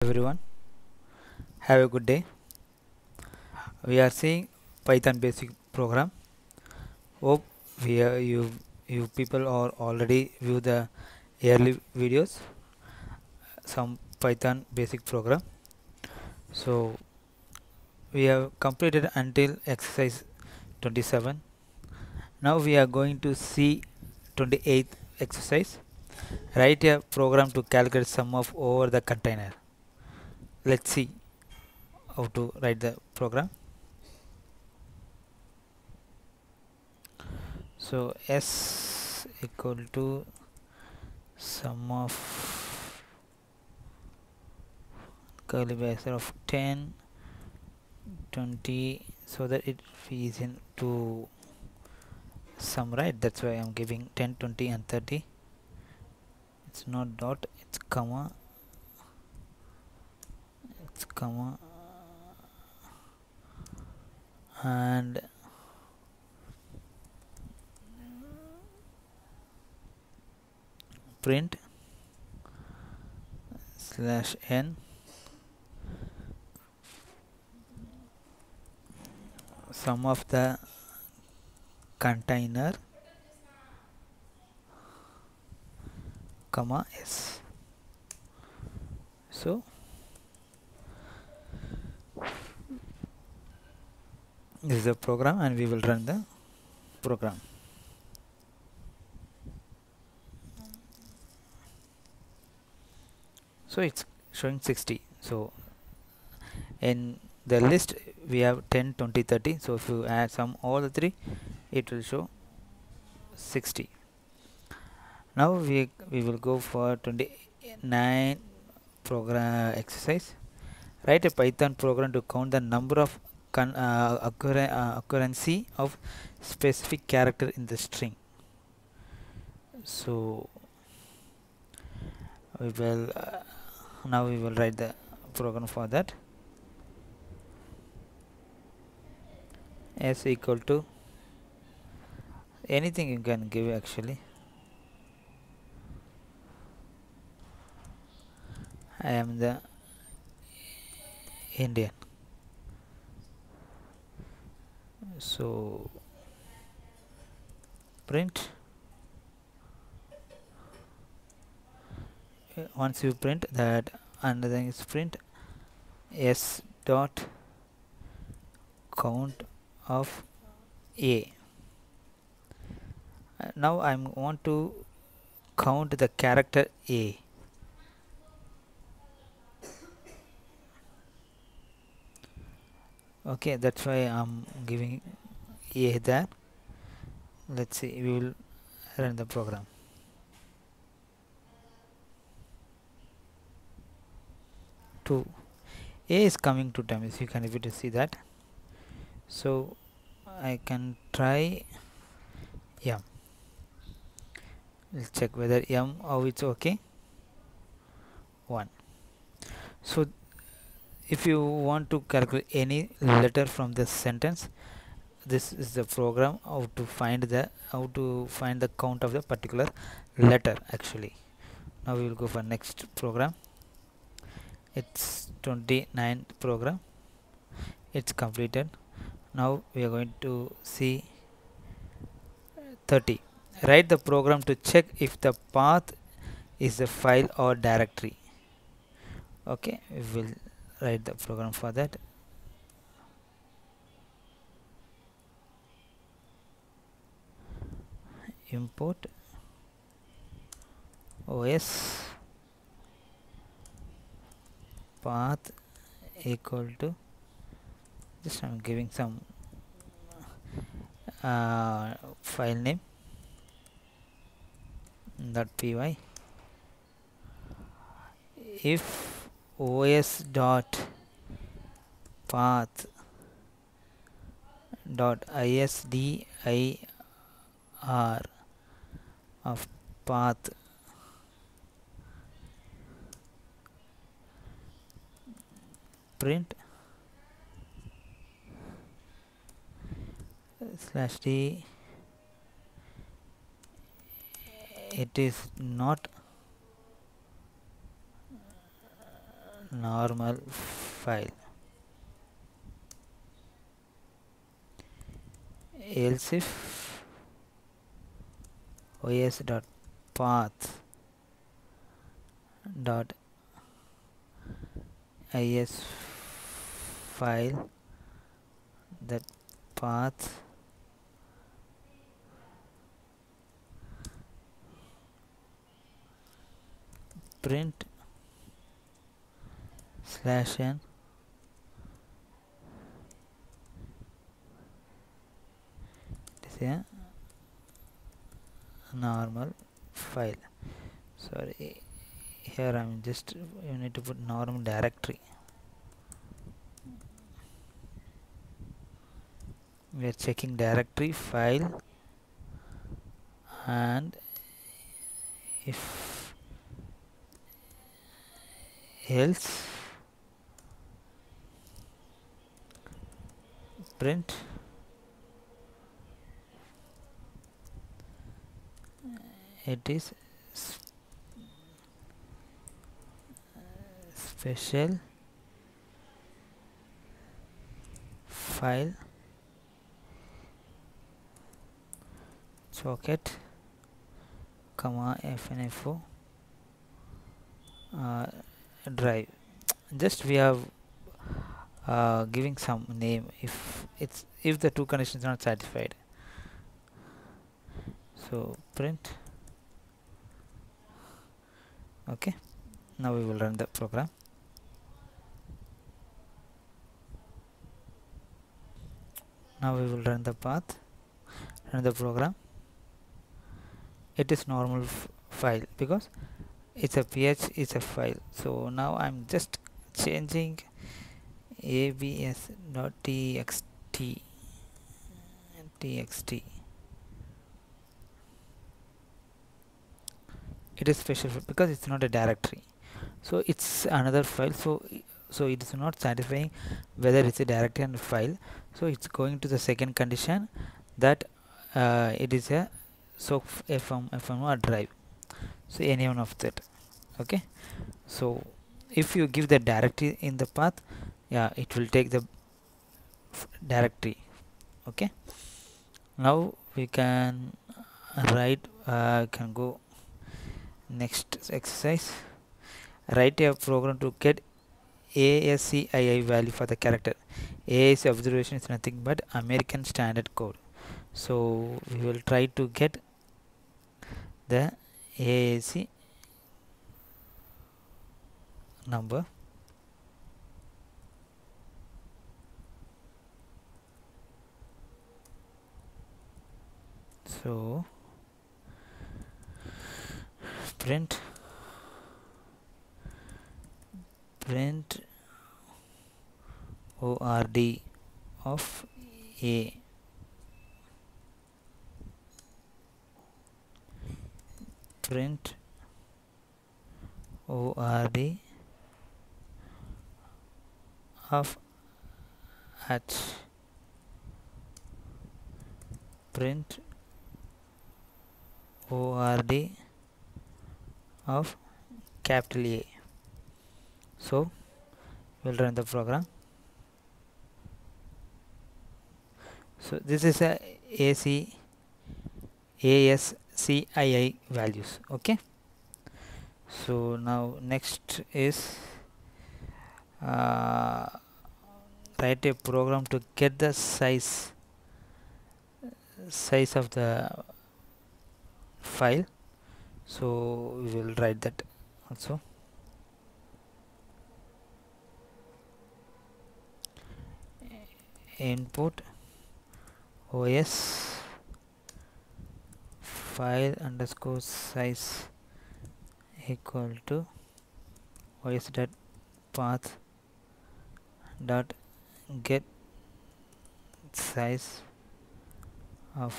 Everyone, have a good day. We are seeing Python basic program. Hope you people are already view the early videos, some Python basic program. So we have completed until exercise 27. Now we are going to see 28th exercise. Write a program to calculate sum of over the container. Let's see how to write the program. So S equal to sum of curly bracket of 10, 20, so that it feeds into sum, right? That's why I'm giving 10, 20 and 30. It's not dot, it's comma, and print /n sum of the container comma s. So this is the program and we will run the program. So it's showing 60. So in the list we have 10, 20, 30. So if you add sum all the three, it will show 60. Now we will go for 29 program exercise. Write a Python program to count the number of occurrence of specific character in the string. So we will now we will write the program for that. S equal to anything you can give actually. I am the Indian. So print, once you print that, another thing is print s dot count of a. Now I want to count the character a. Okay, that's why I'm giving a there. Let's see, we will run the program. Two a is coming 2 times. You can able to see that. So I can try m. Let's check whether m how it's okay. 1. So if you want to calculate any letter from the sentence, this is the program how to find the count of the particular letter actually. Now we will go for next program. It's 29th program. It's completed. Now we are going to see 30. Write the program to check if the path is a file or directory. Okay, we will write the program for that. Import os path equal to, just I'm giving some file name .py. If os dot path dot isdir of path print /d, it is not normal file, else if os.path dot is file, that path print /n is a normal file. Sorry, here I'm just, you need to put normal directory. We are checking directory file, and if else print it is special file socket comma fnfo drive. Just we have giving some name if the two conditions are not satisfied. So print. Okay, now we will run the program. Now we will run the path, run the program. It is normal file because it's a ph, it's a file. So now I'm just changing abs.txt it is special because it's not a directory, so it's another file. So it is not satisfying whether it's a directory and a file, so it's going to the second condition, that it is a fm drive, so any one of that. Okay, so if you give the directory in the path, yeah, it will take the directory. Okay, now we can write, can go next exercise. Write a program to get ASCII value for the character. ASC observation is nothing but American Standard Code. So we will try to get the ASC number. So print ORD of A, print ORD of H, print ORD of capital A. So we'll run the program. So this is a ASCII values. Okay, so now next is write a program to get the size of the file. So we will write that also. Input OS file underscore size equal to os dot path dot get size of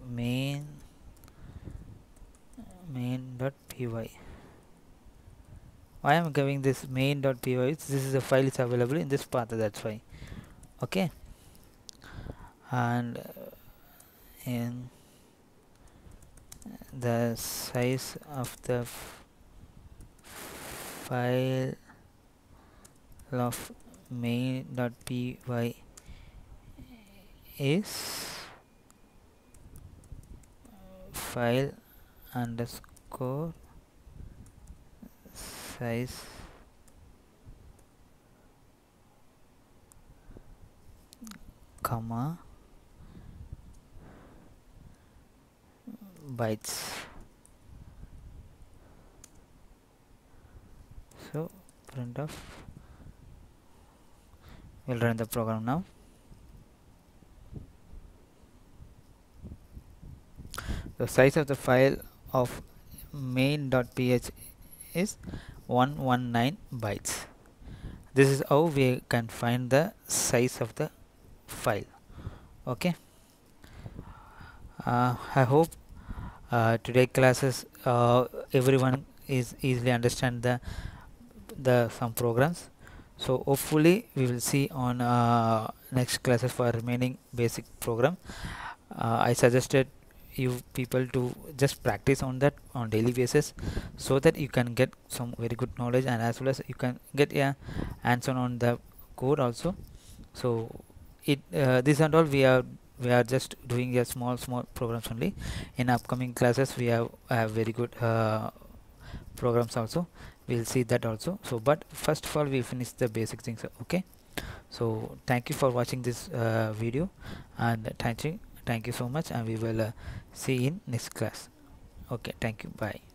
main dot py. Why I am giving this main dot py? This is a file is available in this path, that's why. Okay, and in the size of the file of main.py is file underscore size comma bytes. So print of, we'll run the program now. The size of the file of main.ph is 119 bytes. This is how we can find the size of the file. Okay, I hope today classes everyone is easily understand the some programs. So hopefully we will see on next classes for remaining basic program. I suggested you people to just practice on that on daily basis, so that you can get some very good knowledge, and as well as you can get a hands on the code also. So it this and all we are just doing a small programs only. In upcoming classes we have very good programs also, we'll see that also. So but first of all we finish the basic things. Okay, so thank you for watching this video, and thank you so much, and we will see in next class. Okay, thank you, bye.